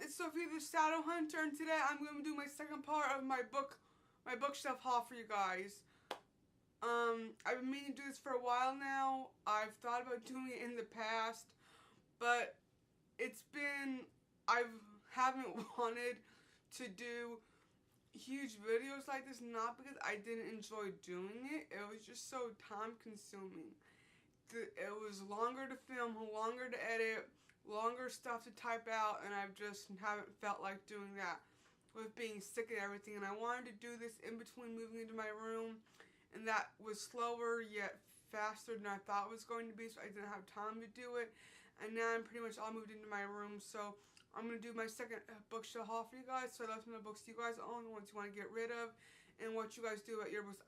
It's Sophia the Shadow Hunter, and today I'm going to do my second part of my bookshelf haul for you guys. I've been meaning to do this for a while now. I've thought about doing it in the past, but I haven't wanted to do huge videos like this, not because I didn't enjoy doing it. It was just so time consuming. It was longer to film, longer to edit, longer stuff to type out, and I just haven't felt like doing that with being sick and everything. And I wanted to do this in between moving into my room, and that was slower yet faster than I thought it was going to be, so I didn't have time to do it. And now I'm pretty much all moved into my room, so I'm going to do my second bookshelf haul for you guys. So I left some of the books you guys own, the ones you want to get rid of, and what you guys do about your books.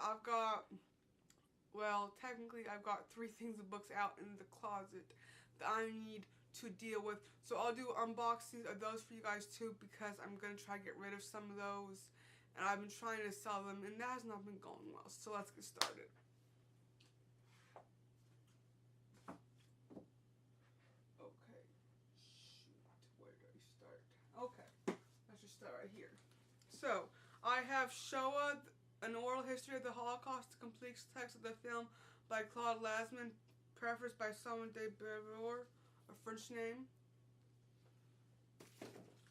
Well, technically I've got 3 things of books out in the closet that I need to deal with. So I'll do unboxings of those for you guys too, because I'm going to try to get rid of some of those. And I've been trying to sell them, and that has not been going well. So let's get started. Okay. Shoot. Where do I start? Okay. Let's just start right here. So, I have Shoah, An Oral History of the Holocaust, the complete text of the film by Claude Lanzmann, prefaced by Simon de Beauvoir, a French name.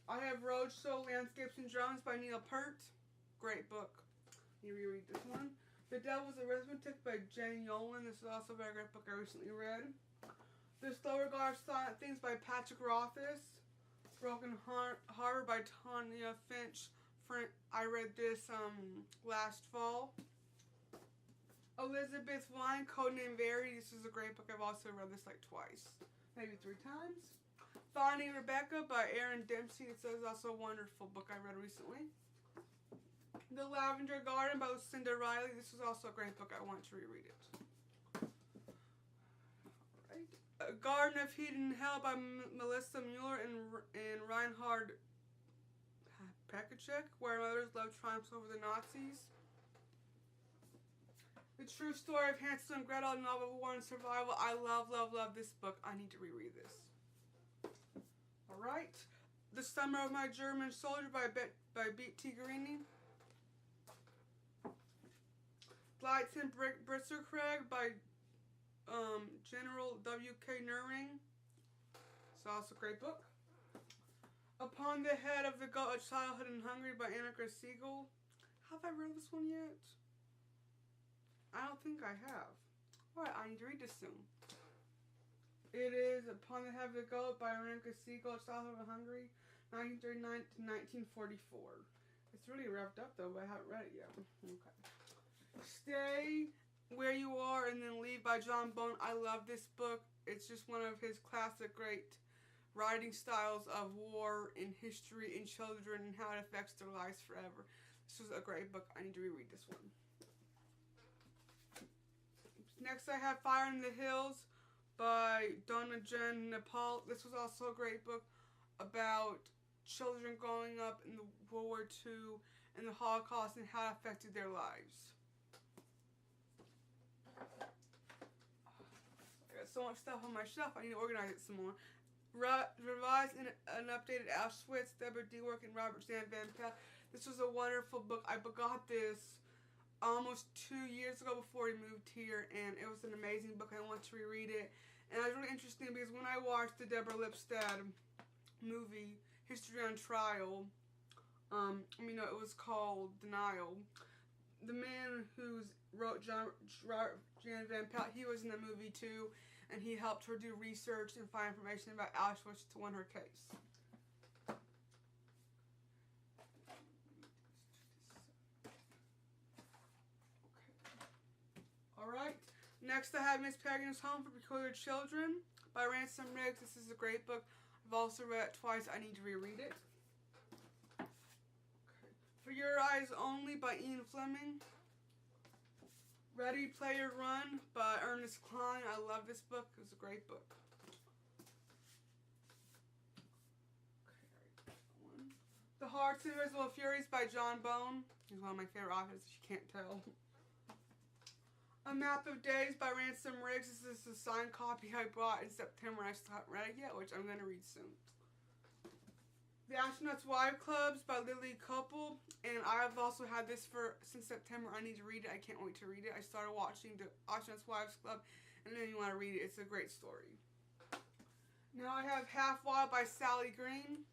I have Roadshow, Landscapes and Drawings by Neil Peart. Great book. You reread this one. The Devil's Arithmetic by Jenny Yolen. This is also a very great book I recently read. The Slow Regard of Silent Things by Patrick Rothfuss. Broken Harbor by Tanya Finch. I read this last fall. Elizabeth Wine, Codename Verity. This is a great book. I've also read this like twice, maybe 3 times. Finding Rebecca by Aaron Dempsey. This is also a wonderful book I read recently. The Lavender Garden by Lucinda Riley. This is also a great book. I want to reread it. Alright. A Garden of Eden and Hell by Melissa Mueller and Reinhard Pekacek, Where Mother's Love Triumphs Over the Nazis. The True Story of Hansel and Gretel, Novel of War and Survival. I love this book. I need to reread this. Alright. The Summer of My German Soldier by B.T. Guarini. Glyton Brissercraig by General W.K. Nuring. It's also a great book. Upon the Head of the Goat, A Childhood in Hungary by Annika Siegel. Have I read this one yet? I don't think I have. Alright, I need to read this soon. It is Upon the Head of the Goat by Annika Siegel, A Childhood in Hungary, 1939 to 1944. It's really revved up though, but I haven't read it yet. Okay. Stay Where You Are and Then Leave by John Bone. I love this book. It's just one of his classic great writing styles of war and history and children and how it affects their lives forever. This was a great book. I need to reread this one. Next I have Fire in the Hills by Donna Jen Nepal. This was also a great book about children growing up in the World War II and the Holocaust and how it affected their lives. I got so much stuff on my shelf, I need to organize it some more. Revised and updated Auschwitz, Deborah Dwork and Robert Jan Van Pelt. This was a wonderful book. I got this almost 2 years ago before we moved here, and it was an amazing book. I want to reread it. And it was really interesting because when I watched the Deborah Lipstadt movie, History on Trial, it was called Denial. The man who wrote Jan Van Pelt, he was in the movie too, and he helped her do research and find information about Auschwitz to win her case. Alright, next I have Miss Peregrine's Home for Peculiar Children by Ransom Riggs. This is a great book. I've also read it twice. I need to reread it. For Your Eyes Only by Ian Fleming. Ready Player Run by Ernest Cline. I love this book. It was a great book. Okay, The Hearts of Invisible Furies by John Bone. He's one of my favorite authors, if you can't tell. A Map of Days by Ransom Riggs. This is a signed copy I bought in September. I still haven't read it yet, which I'm going to read soon. The Astronaut's Wife Clubs by Lily Koppel, and I've also had this since September. I need to read it. I can't wait to read it. I started watching the Astronaut's Wives Club, and then you want to read it. It's a great story. Now I have Half Wild by Sally Green,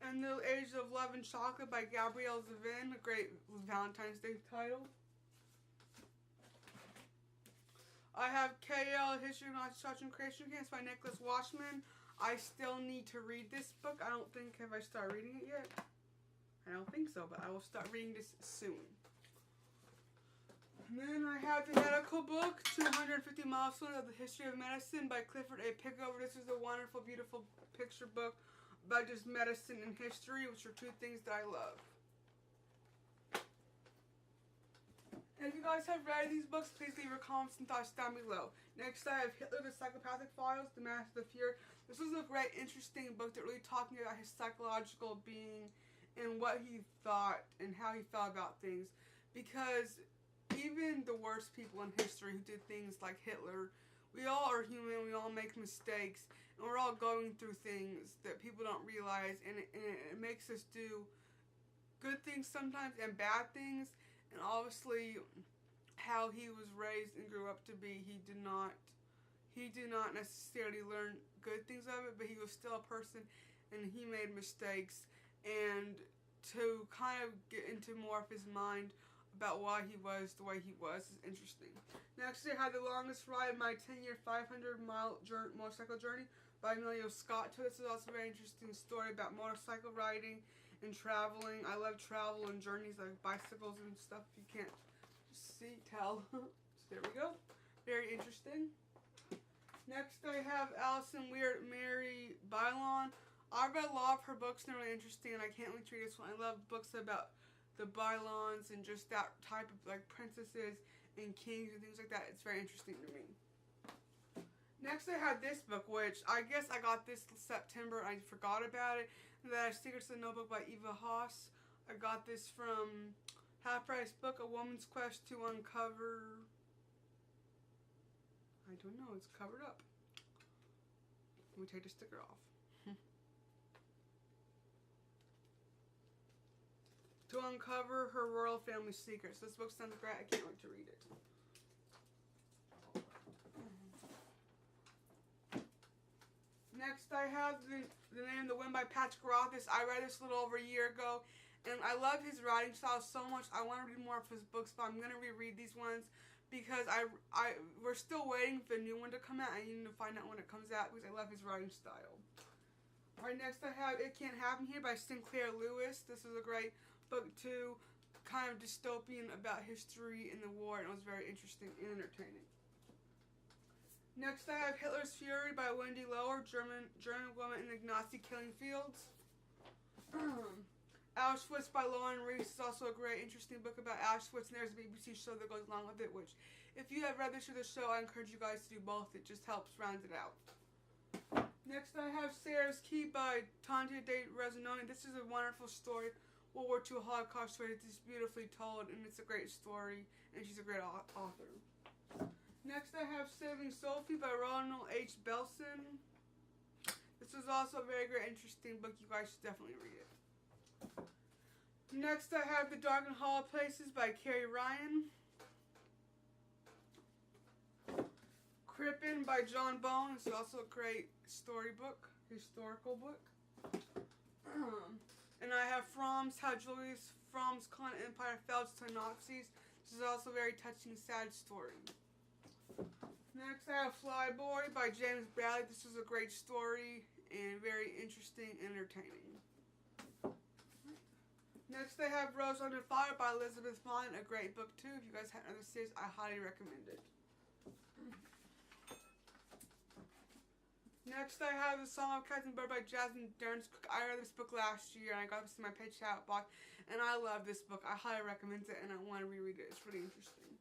and The Age of Love and Chocolate by Gabrielle Zevin, a great Valentine's Day title. I have KL History of Nazi Torture and Creation Camps by Nicholas Washman. I still need to read this book. I don't think, have I started reading it yet? I don't think so, but I will start reading this soon. And then I have the medical book, 250 Milestones of the History of Medicine by Clifford A. Pickover. This is a wonderful, beautiful picture book about just medicine and history, which are two things that I love. And if you guys have read these books, please leave your comments and thoughts down below. Next, I have Hitler, the Psychopathic Files, The Mask of the Fuhrer. This was a great, interesting book that really talked me about his psychological being and what he thought and how he felt about things. Because even the worst people in history who did things like Hitler, we all are human, we all make mistakes, and we're all going through things that people don't realize, and it makes us do good things sometimes and bad things. And obviously, how he was raised and grew up to be, he did not necessarily learn good things of it, but he was still a person, and he made mistakes. And to kind of get into more of his mind about why he was the way he was is interesting. Next, I had The Longest Ride, My 10-Year 500-Mile Motorcycle Journey by Emilio Scott. This is also a very interesting story about motorcycle riding and traveling. I love travel and journeys like bicycles and stuff. You can't tell. So there we go. Very interesting. Next I have Alison Mary Bylon. I read a lot of her books and they're really interesting, and I can't wait to read this one. I love books about the Bylons and just that type of like princesses and kings and things like that. It's very interesting to me. Next I had this book, which I guess I got this September. I forgot about it. That Secrets of the Notebook by Eva Haas. I got this from Half Price Book, A Woman's Quest to Uncover. I don't know, it's covered up. Let me take the sticker off. To uncover her royal family secrets. This book sounds great. I can't wait to read it. Next, I have The Name of the Wind by Patrick Rothfuss. I read this a little over a year ago, and I love his writing style so much. I want to read more of his books, but I'm going to reread these ones because we're still waiting for the new one to come out. I need to find out when it comes out because I love his writing style. Alright, next I have It Can't Happen Here by Sinclair Lewis. This is a great book too, kind of dystopian about history and the war, and it was very interesting and entertaining. Next I have Hitler's Fury by Wendy Lower, German woman in the Nazi killing fields. Auschwitz by Lauren Reese is also a great, interesting book about Auschwitz, and there's a BBC show that goes along with it, which, if you have read this or the show, I encourage you guys to do both. It just helps round it out. Next I have Sarah's Key by Tanja de Reznoni. This is a wonderful story, World War II Holocaust story. It's beautifully told, and it's a great story, and she's a great author. Next I have Saving Sophie by Ronald H. Belson. This is also a very great, interesting book. You guys should definitely read it. Next I have The Dark and Hollow Places by Carrie Ryan. Crippen by John Bone. This is also a great historical book. And I have From's How Julius From's Clan Empire Fell to Nazis. This is also a very touching, sad story. Next I have Flyboy by James Bradley. This is a great story and very interesting and entertaining. Next I have Rose Under Fire by Elizabeth Vaughn, a great book too. If you guys have another series, I highly recommend it. Next I have The Song of Captain Bird by Jasmine Derns Cook. I read this book last year and I got this in my page chat box, and I love this book. I highly recommend it and I want to reread it. It's really interesting.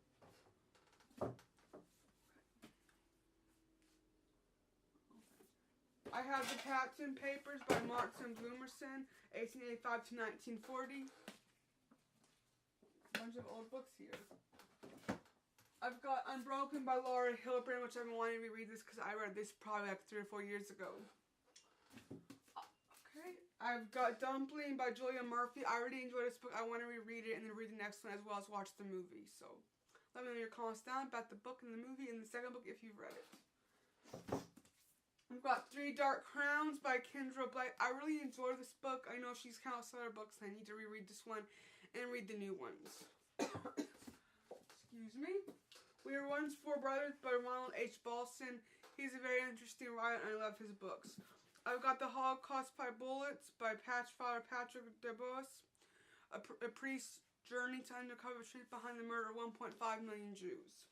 I have The Captain Papers by Martin Bloomerson, 1885 to 1940. A bunch of old books here. I've got Unbroken by Laura Hillenbrand, which I've been wanting to reread this because I read this probably like 3 or 4 years ago. I've got Dumpling by Julia Murphy. I really enjoyed this book. I want to reread it and then read the next one as well as watch the movie. So let me know your comments down about the book and the movie and the second book if you've read it. I've got Three Dark Crowns by Kendra Blight. I really enjoyed this book. I know she's canceled her books. I need to reread this one and read the new ones. Excuse me. We Were Once Four Brothers by Ronald H. Balson. He's a very interesting writer and I love his books. I've got The Holocaust by Bullets by Father Patrick Debus. A priest's journey to uncover the truth behind the murder of 1.5 million Jews.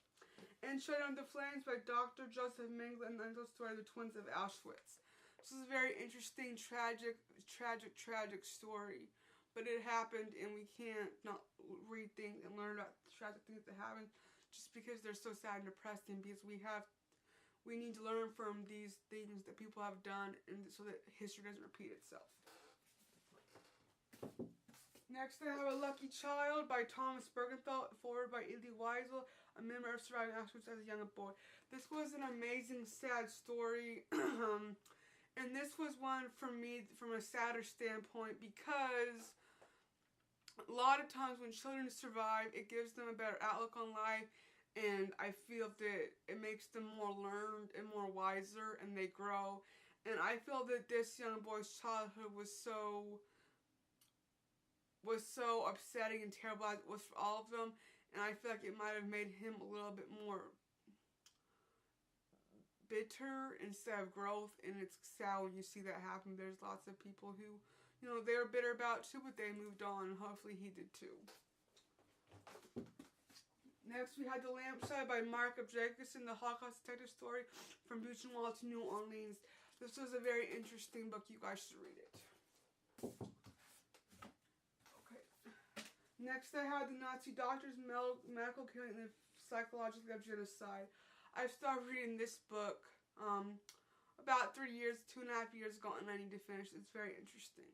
And Shut Under the Flames by Dr. Joseph Mengele and the untold story of the twins of Auschwitz. This is a very interesting, tragic story. But it happened and we can't not read things and learn about the tragic things that happened just because they're so sad and depressing, because we need to learn from these things that people have done and so that history doesn't repeat itself. Next I have A Lucky Child by Thomas Bergenthal, forward by Elie Wiesel, a member of surviving Auschwitz as a young boy. This was an amazing, sad story. And this was one for me from a sadder standpoint because a lot of times when children survive, it gives them a better outlook on life. And I feel that it makes them more learned and more wiser, and they grow. And I feel that this young boy's childhood was so upsetting and terrible as it was for all of them. And I feel like it might have made him a little bit more bitter instead of growth. And it's sad when you see that happen. There's lots of people who, you know, they were bitter about too, but they moved on. And hopefully he did too. Next, we had The Lampshade by Mark Jacobson, the Holocaust detective story from Buchenwald to New Orleans. This was a very interesting book. You guys should read it. Okay. Next, I had The Nazi Doctors, Medical Killing and the Psychology of Genocide. I started reading this book about 2.5 years ago, and I need to finish. It's very interesting.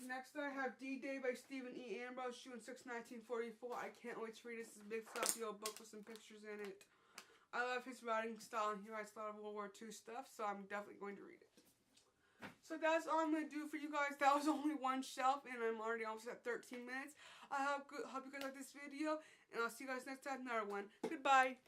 Next I have D-Day by Stephen E. Ambrose, June 6, 1944. I can't wait to read this. It's a big floppy old book with some pictures in it. I love his writing style and he writes a lot of World War II stuff, so I'm definitely going to read it. So that's all I'm going to do for you guys. That was only one shelf and I'm already almost at 13 minutes. I hope you guys like this video and I'll see you guys next time in another one. Goodbye.